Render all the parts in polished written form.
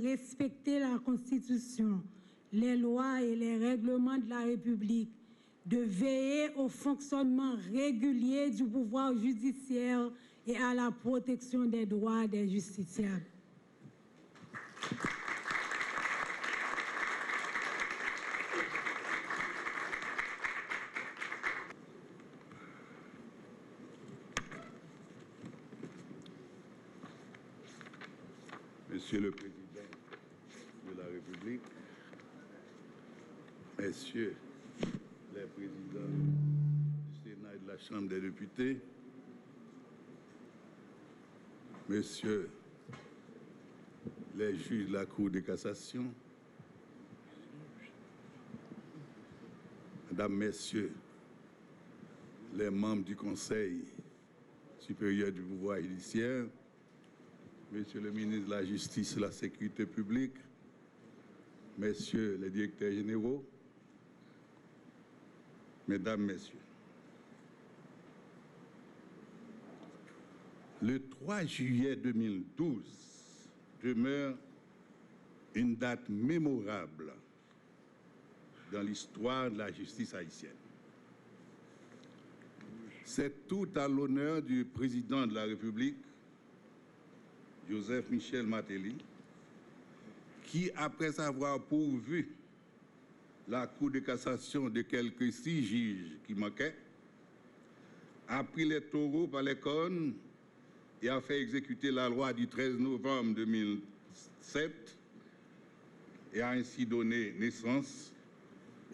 respecter la Constitution, les lois et les règlements de la République, de veiller au fonctionnement régulier du pouvoir judiciaire et à la protection des droits des justiciables. Monsieur le Président de la République, Messieurs les présidents du Sénat et de la Chambre des députés, Messieurs les juges de la Cour de cassation, Mesdames, Messieurs les membres du Conseil supérieur du pouvoir judiciaire, Monsieur le ministre de la Justice et de la Sécurité publique, Messieurs les directeurs généraux, Mesdames, Messieurs. Le 3 juillet 2012 demeure une date mémorable dans l'histoire de la justice haïtienne. C'est tout à l'honneur du président de la République, Joseph Michel Martelly, qui, après avoir pourvu la Cour de cassation de quelques 6 juges qui manquaient, a pris les taureaux par les cornes et a fait exécuter la loi du 13 novembre 2007 et a ainsi donné naissance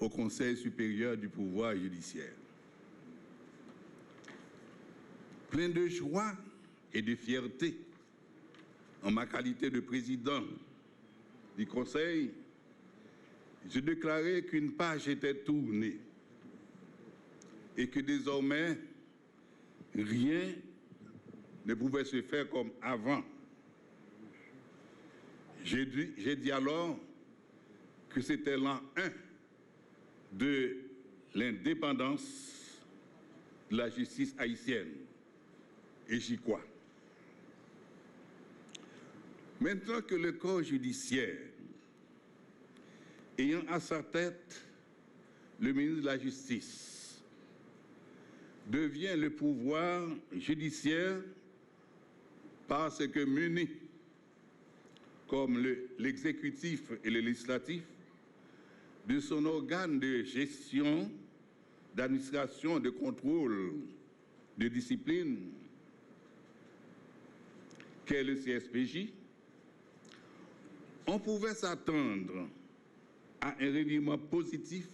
au Conseil supérieur du pouvoir judiciaire. Plein de joie et de fierté, en ma qualité de président du Conseil, je déclarais qu'une page était tournée et que désormais, rien ne pouvait se faire comme avant. J'ai dit alors que c'était l'an 1 de l'indépendance de la justice haïtienne. Et j'y crois. Maintenant que le corps judiciaire, ayant à sa tête le ministre de la Justice, devient le pouvoir judiciaire parce que muni, comme l'exécutif et le législatif, de son organe de gestion, d'administration, de contrôle, de discipline, qu'est le CSPJ, on pouvait s'attendre à un revirement positif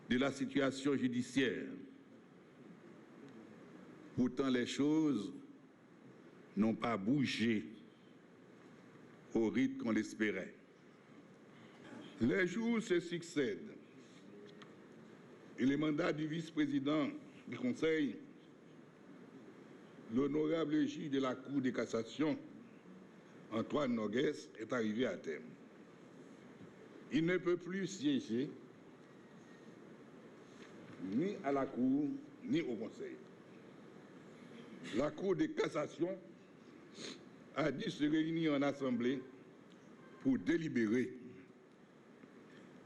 de la situation judiciaire. Pourtant, les choses n'ont pas bougé au rythme qu'on l'espérait. Les jours se succèdent et le mandat du vice-président du Conseil, l'honorable juge de la Cour de cassation, Antoine Noguès, est arrivé à terme. Il ne peut plus siéger ni à la Cour, ni au Conseil. La Cour de cassation a dû se réunir en assemblée pour délibérer.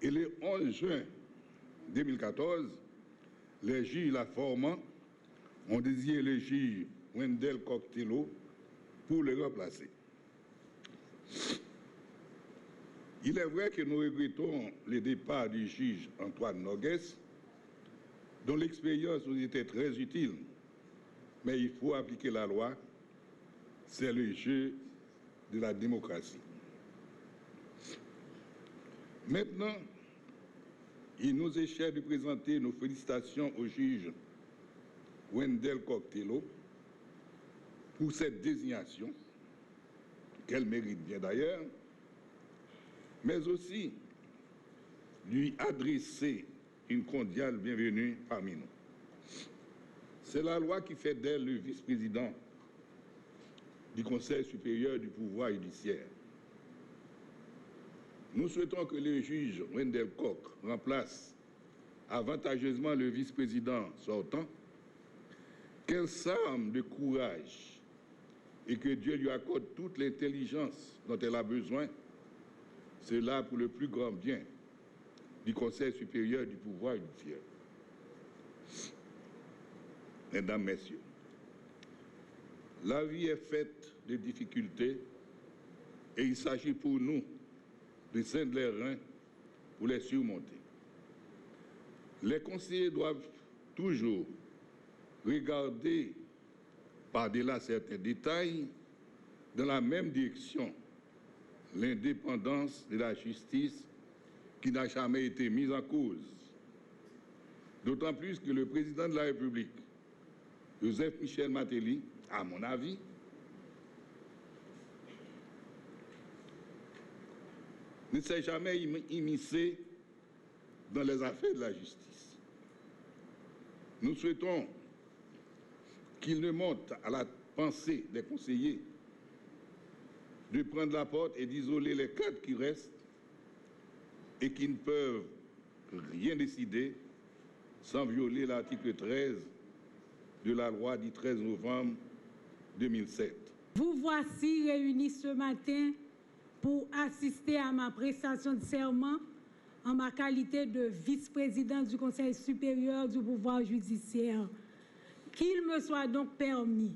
Et le 11 juin 2014, les juges la formant ont désigné le juge Wendell Coctello pour le remplacer. Il est vrai que nous regrettons le départ du juge Antoine Noguès, dont l'expérience nous était très utile, mais il faut appliquer la loi, c'est le jeu de la démocratie. Maintenant, il nous est cher de présenter nos félicitations au juge Wendell Coctello pour cette désignation, qu'elle mérite bien d'ailleurs, mais aussi lui adresser une cordiale bienvenue parmi nous. C'est la loi qui fait d'elle le vice-président du Conseil supérieur du pouvoir judiciaire. Nous souhaitons que le juge Wendell Koch remplace avantageusement le vice-président sortant, qu'elle s'arme de courage et que Dieu lui accorde toute l'intelligence dont elle a besoin Cela pour le plus grand bien du Conseil supérieur du pouvoir judiciaire. Mesdames, Messieurs, la vie est faite de difficultés et il s'agit pour nous de scindre les reins pour les surmonter. Les conseillers doivent toujours regarder par-delà certains détails dans la même direction, l'indépendance de la justice qui n'a jamais été mise en cause. D'autant plus que le président de la République, Joseph Michel Martelly, à mon avis, ne s'est jamais immiscé dans les affaires de la justice. Nous souhaitons qu'il ne monte à la pensée des conseillers de prendre la porte et d'isoler les cadres qui restent et qui ne peuvent rien décider sans violer l'article 13 de la loi du 13 novembre 2007. Vous voici réunis ce matin pour assister à ma prestation de serment en ma qualité de vice-président du Conseil supérieur du pouvoir judiciaire. Qu'il me soit donc permis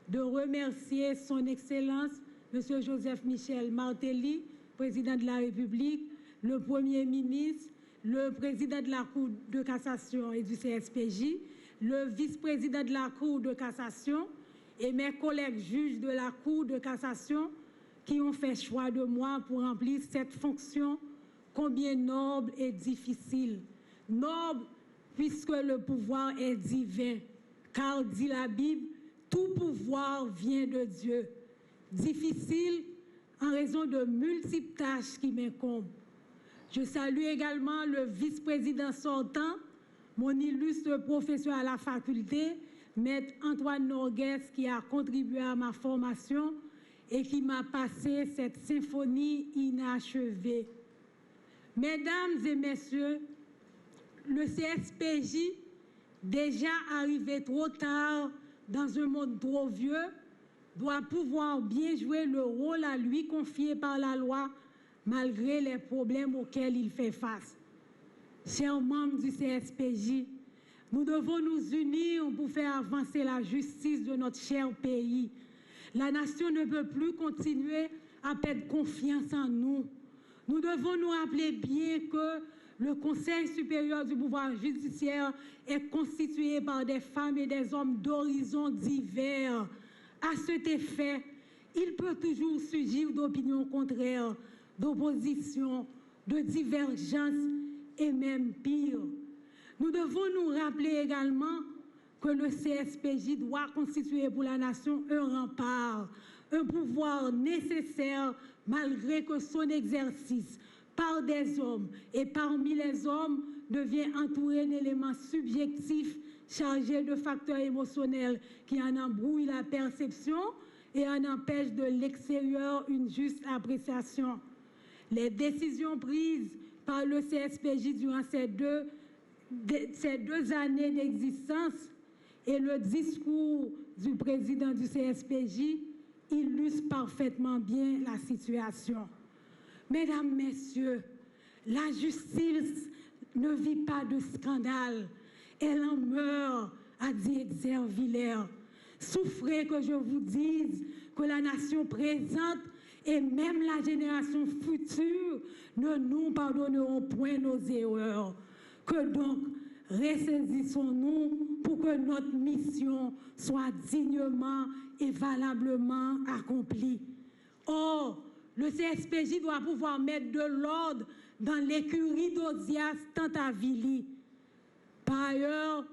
de remercier son Excellence, M. Joseph Michel Martelly, président de la République, le Premier ministre, le président de la Cour de cassation et du CSPJ, le vice-président de la Cour de cassation et mes collègues juges de la Cour de cassation qui ont fait choix de moi pour remplir cette fonction combien noble et difficile. Noble puisque le pouvoir est divin, car dit la Bible, tout pouvoir vient de Dieu. Difficile en raison de multiples tâches qui m'incombent. Je salue également le vice-président sortant, mon illustre professeur à la faculté, Maître Antoine Norguès, qui a contribué à ma formation et qui m'a passé cette symphonie inachevée. Mesdames et messieurs, le CSPJ, déjà arrivé trop tard dans un monde trop vieux, doit pouvoir bien jouer le rôle à lui confié par la loi, malgré les problèmes auxquels il fait face. Chers membres du CSPJ, nous devons nous unir pour faire avancer la justice de notre cher pays. La nation ne peut plus continuer à perdre confiance en nous. Nous devons nous rappeler bien que le Conseil supérieur du pouvoir judiciaire est constitué par des femmes et des hommes d'horizons divers. À cet effet, il peut toujours surgir d'opinions contraires, d'opposition, de divergences et même pire. Nous devons nous rappeler également que le CSPJ doit constituer pour la nation un rempart, un pouvoir nécessaire malgré que son exercice par des hommes et parmi les hommes devient entouré d'éléments subjectifs chargés de facteurs émotionnels qui en embrouillent la perception et en empêchent de l'extérieur une juste appréciation. Les décisions prises par le CSPJ durant ces deux années d'existence et le discours du président du CSPJ illustrent parfaitement bien la situation. Mesdames, Messieurs, la justice ne vit pas de scandale, elle en meurt, a dit Exerviller. Souffrez que je vous dise que la nation présente et même la génération future ne nous pardonneront point nos erreurs. Que donc ressaisissons-nous pour que notre mission soit dignement et valablement accomplie. Or, le CSPJ doit pouvoir mettre de l'ordre dans l'écurie d'Audias Tantavili. Par ailleurs,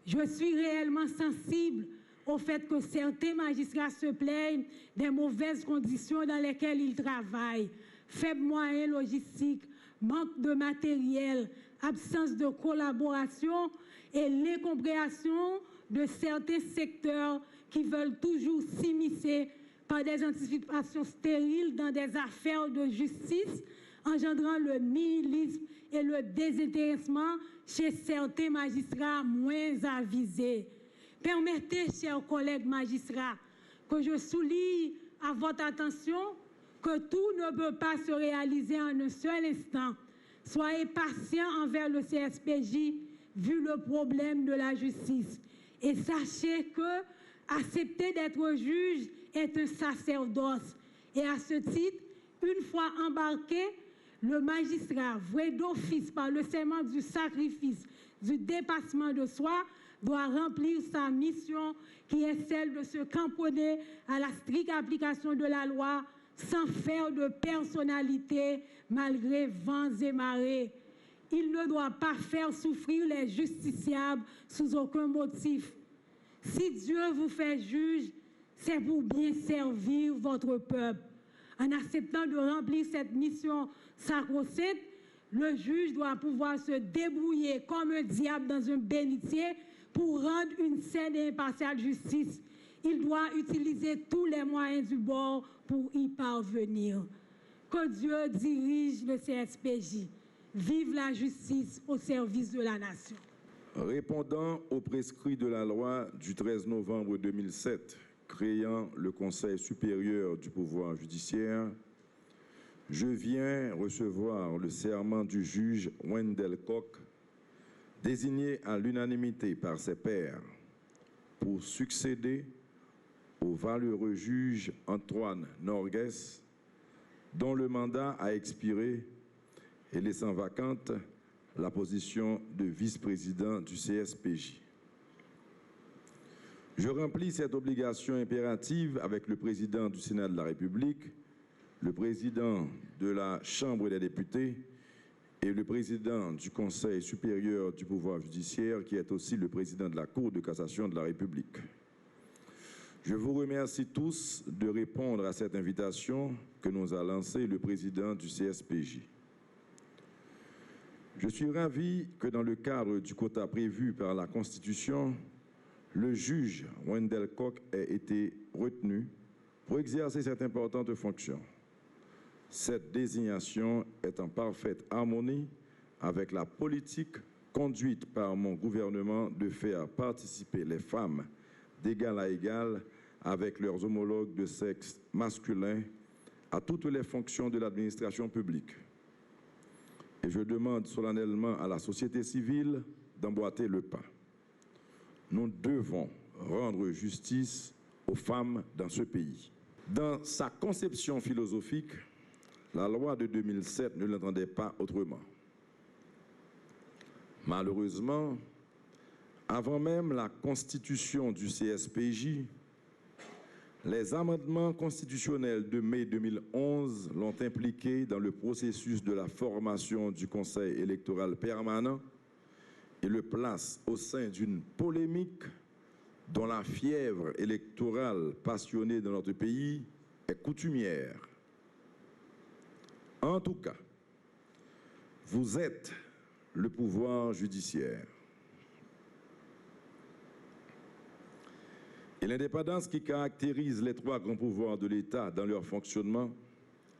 je suis réellement sensible au fait que certains magistrats se plaignent des mauvaises conditions dans lesquelles ils travaillent. Faibles moyens logistiques, manque de matériel, absence de collaboration et l'incompréhension de certains secteurs qui veulent toujours s'immiscer par des anticipations stériles dans des affaires de justice, engendrant le nihilisme et le désintéressement chez certains magistrats moins avisés. Permettez, chers collègues magistrats, que je souligne à votre attention que tout ne peut pas se réaliser en un seul instant. Soyez patients envers le CSPJ vu le problème de la justice. Et sachez que accepter d'être juge est un sacerdoce. Et à ce titre, une fois embarqué, le magistrat, voué d'office par le serment du sacrifice, du dépassement de soi, doit remplir sa mission qui est celle de se cramponner à la stricte application de la loi sans faire de personnalité malgré vents et marées. Il ne doit pas faire souffrir les justiciables sous aucun motif. Si Dieu vous fait juge, c'est pour bien servir votre peuple. En acceptant de remplir cette mission sacro-sainte, le juge doit pouvoir se débrouiller comme un diable dans un bénitier pour rendre une saine et impartiale justice. Il doit utiliser tous les moyens du bord pour y parvenir. Que Dieu dirige le CSPJ. Vive la justice au service de la nation. Répondant aux prescrits de la loi du 13 novembre 2007, créant le Conseil supérieur du pouvoir judiciaire, je viens recevoir le serment du juge Wendell Koch, désigné à l'unanimité par ses pairs, pour succéder au valeureux juge Antoine Norgues, dont le mandat a expiré et laissant vacante la position de vice-président du CSPJ. Je remplis cette obligation impérative avec le président du Sénat de la République, le président de la Chambre des députés et le président du Conseil supérieur du pouvoir judiciaire, qui est aussi le président de la Cour de cassation de la République. Je vous remercie tous de répondre à cette invitation que nous a lancée le président du CSPJ. Je suis ravi que dans le cadre du quota prévu par la Constitution, le juge Wendell Koch ait été retenu pour exercer cette importante fonction. Cette désignation est en parfaite harmonie avec la politique conduite par mon gouvernement de faire participer les femmes d'égal à égal avec leurs homologues de sexe masculin à toutes les fonctions de l'administration publique. Et je demande solennellement à la société civile d'emboîter le pas. Nous devons rendre justice aux femmes dans ce pays. Dans sa conception philosophique, la loi de 2007 ne l'entendait pas autrement. Malheureusement, avant même la constitution du CSPJ, les amendements constitutionnels de mai 2011 l'ont impliqué dans le processus de la formation du Conseil électoral permanent et le place au sein d'une polémique dont la fièvre électorale passionnée dans notre pays est coutumière. En tout cas, vous êtes le pouvoir judiciaire. Et l'indépendance qui caractérise les trois grands pouvoirs de l'État dans leur fonctionnement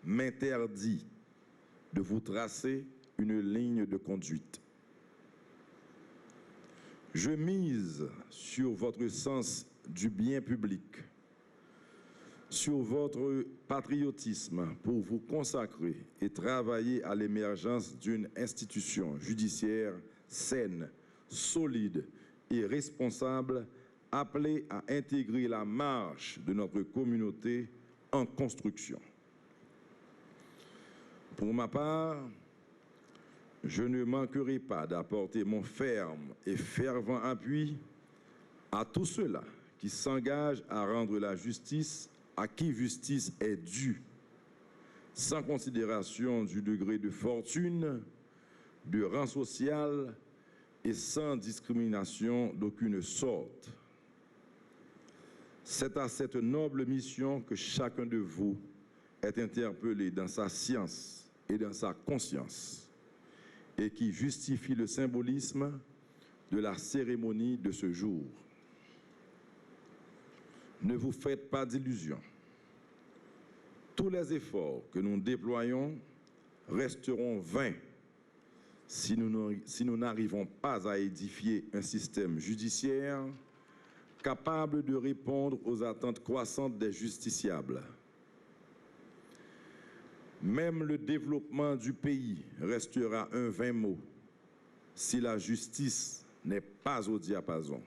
m'interdit de vous tracer une ligne de conduite. Je mise sur votre sens du bien public, sur votre patriotisme pour vous consacrer et travailler à l'émergence d'une institution judiciaire saine, solide et responsable, appelée à intégrer la marche de notre communauté en construction. Pour ma part, je ne manquerai pas d'apporter mon ferme et fervent appui à tous ceux-là qui s'engagent à rendre la justice à qui justice est due, sans considération du degré de fortune, de rang social et sans discrimination d'aucune sorte. C'est à cette noble mission que chacun de vous est interpellé dans sa science et dans sa conscience, et qui justifie le symbolisme de la cérémonie de ce jour. Ne vous faites pas d'illusions. Tous les efforts que nous déployons resteront vains si nous n'arrivons pas à édifier un système judiciaire capable de répondre aux attentes croissantes des justiciables. Même le développement du pays restera un vain mot si la justice n'est pas au diapason.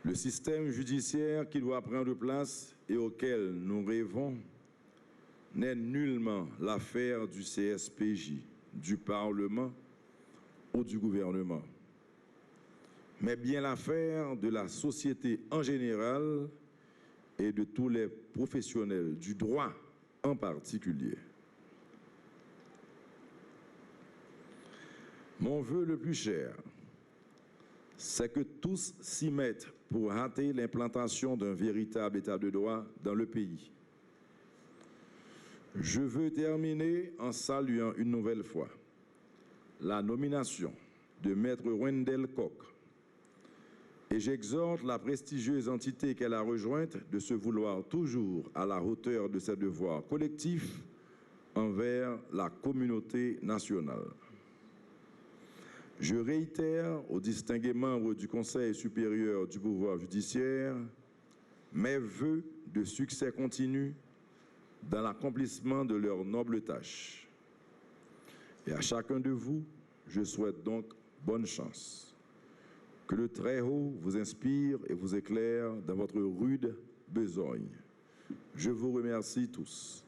Le système judiciaire qui doit prendre place et auquel nous rêvons n'est nullement l'affaire du CSPJ, du Parlement ou du gouvernement, mais bien l'affaire de la société en général et de tous les professionnels du droit en particulier. Mon vœu le plus cher, c'est que tous s'y mettent pour hâter l'implantation d'un véritable état de droit dans le pays. Je veux terminer en saluant une nouvelle fois la nomination de Maître Wendell Koch et j'exhorte la prestigieuse entité qu'elle a rejointe de se vouloir toujours à la hauteur de ses devoirs collectifs envers la communauté nationale. Je réitère aux distingués membres du Conseil supérieur du pouvoir judiciaire mes vœux de succès continu dans l'accomplissement de leurs nobles tâches. Et à chacun de vous, je souhaite donc bonne chance. Que le Très-Haut vous inspire et vous éclaire dans votre rude besogne. Je vous remercie tous.